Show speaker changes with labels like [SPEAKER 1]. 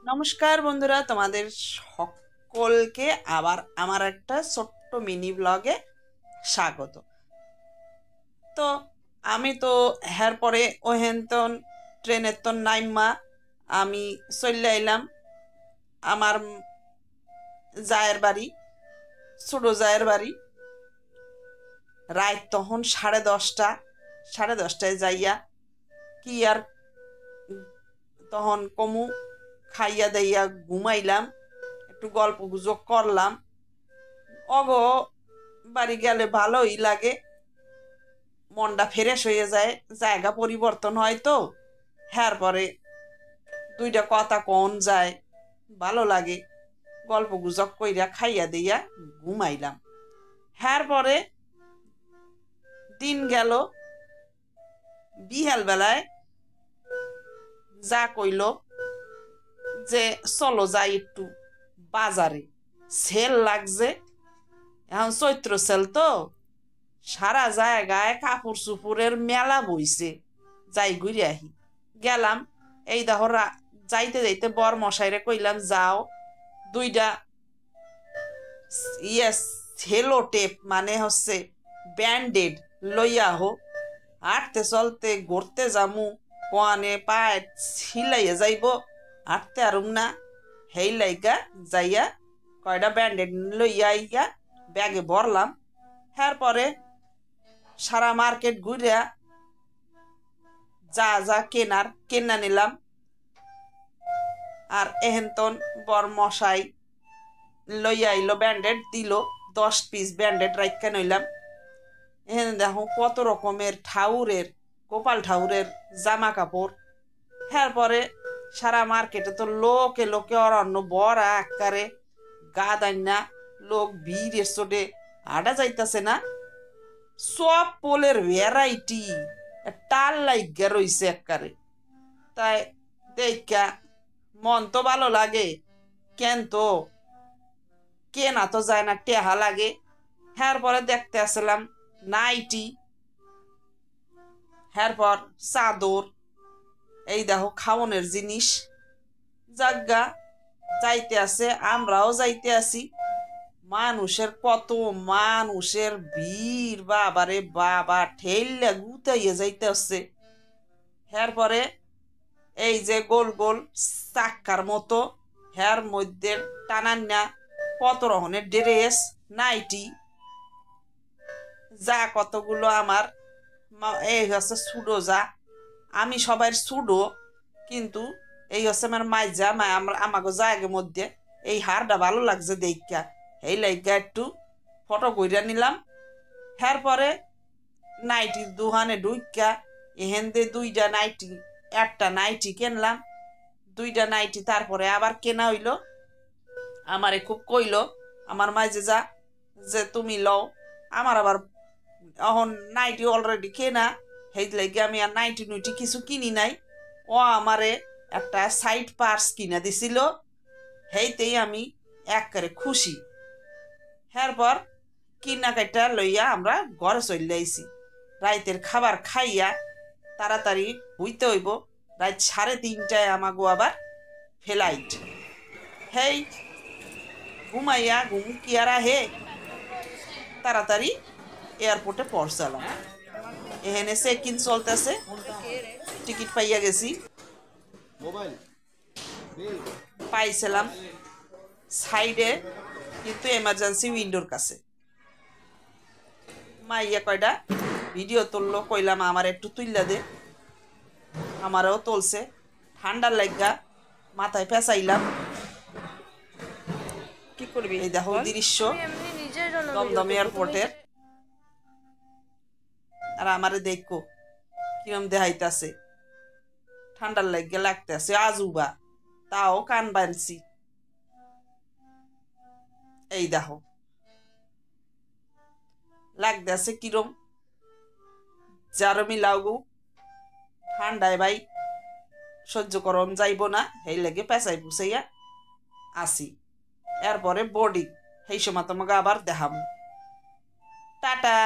[SPEAKER 1] নমস্কার বন্ধুরা, তোমাদের সকলকে আবার আমার একটা ছোট্ট মিনি ব্লগে স্বাগত। তো আমি তো হ্যার পরে ওহেনতন ট্রেনের তো নাইমা আমি চলে আইলাম আমার জায়ের বাড়ি, ছোট জায়ের বাড়ি। রাত তখন 10:30, 10:30টায় যাইয়া কি আর তখন কমু, খাইয়া দাইয়া ঘুমাইলাম, একটু গল্প গুজব করলাম। অগ বাড়ি গেলে ভালোই লাগে, মনটা ফ্রেশ হয়ে যায়, জায়গা পরিবর্তন হয় তো। হ্যার পরে দুইটা কথা কন যায়, ভালো লাগে। গল্প গুজব কইরা খাইয়া দিয়া ঘুমাইলাম। হ্যার পরে দিন গেল, বিহাল বেলায় যা কইল যে চলো যাই একটু বাজারে, সেল লাগছে, এখন চৈত্র সেল তো, সারা জায়গায় কাপড় চুপুরের মেলা বইছে, যাই ঘুরে আহি। গেলাম, এই দেখো যাইতে যাইতে বর মশাইরে কইলাম যাও দুইটা সেলো টেপ মানে হচ্ছে ব্যান্ডেড লইয়া হো, হাঁটতে চলতে ঘুরতে যামু, কোয়ানে পায়ে ছিলাইয়া যাইব, হাঁটতে আরুম না। হেই লাইগা যাইয়া কয়টা ব্যান্ডেড লইয়া আইয়া ব্যাগে ভরলাম। হ্যার পরে সারা মার্কেট ঘুরিয়া যা যা কেনার কেনা নিলাম। আর এহেনতন বর মশাই লইয়া আইলো, ব্যান্ডেড দিল, 10 পিস ব্যান্ডেড রাইখা নইলাম। এখানে দেখো কত রকমের ঠাউরের, গোপাল ঠাউরের জামা কাপড়। হ্যাঁ পরে সারা মার্কেটে তো লোকে লোকে অরণ্য বড়া আকারে গা দাইনা লোক ভিড়ের চোটে আডা যাইতাছে না। সব পোলের ভ্যারাইটি টাল লাইগা রইছে একবারে। তাই দেখা মন তো ভালো লাগে, কেন তো কেনা তো যায় না, টেহা লাগে। হ্যার পরে দেখতে আসলাম নাইটি, হ্যার পর চাদর, এই দেখো খাওনের জিনিস। জাগা যাইতে আছে, আমরাও যাইতে আছি। মানুষের কত মানুষের ভিড়, বাবারে বাবা, ঠেললে গুতাইয়ে যাইতে আসছে। হ্যার পরে এই যে গোল গোল চাক্কার মতো, হ্যার মধ্যে টানান্না কত রকমের ড্রেস, নাইটি, যা কতগুলো আমার এই হচ্ছে সুডো, যা আমি সবাই সুডো, কিন্তু এই হচ্ছে আমার মাইজা আমাকে জায়গার মধ্যে এই হারটা ভালো লাগছে দেখা, এই লাইগা একটু ফটো কইরা নিলাম। হ্যার পরে নাইটির দোকানে ঢুকা এহেন দে দুইটা নাইটি, একটা নাইটি কিনলাম, দুইটা নাইটি তারপরে আবার কেনা হইল। আমারে খুব কইল আমার মাইজে যা যে তুমি লও, আমার আবার এখন নাইটি অলরেডি কেনা, সেই লাগে আমি আর নাইটি নুইটি কিছু কিনি নাই। ও আমারে একটা সাইড পার্স কিনা দিছিল, সেইতেই আমি একবারে খুশি। এরপর কিনা কাইটা লইয়া আমরা ঘরে চলে আইছি। রাইতের খাবার খাইয়া তাড়াতাড়ি হইতে হইব, রাত 3:30টায় আমাগো আবার ফ্লাইট। হেই ঘুমাইয়া ঘুম কি আর হে, তাড়াতাড়ি এয়ারপোর্টে পৌঁছালাম। এখানে চেক ইন চলতেছে, টিকিট পাইয়া গেছি, পাইছিলাম সাইডে, কিন্তু এমার্জেন্সি উইন্ডোর কাছে। মাইয়া কয়টা ভিডিও তুললো, কইলাম আমার একটু তুইলা দে, আমারও তুলছে। ঠান্ডার লাগা মাথায় পেঁচাইলাম।
[SPEAKER 2] কি করবি
[SPEAKER 1] এই দেখো দৃশ্য দমদম এয়ারপোর্টের, আর আমারে দেখো কিরম দেখাইতেছে, ঠান্ডার লাগে লাগতেছে আজুবা, তাও কান বানছি। এই দেখো লাগতেছে কিরম জারমি লাগু, ঠান্ডায় ভাই সহ্য করন যাইব না, এই লাগে পেঁচাই পুষাইয়া আসি। এরপরে বোর্ডিং, সেই সময় তোমাকে আবার দেখাবো। টাটা।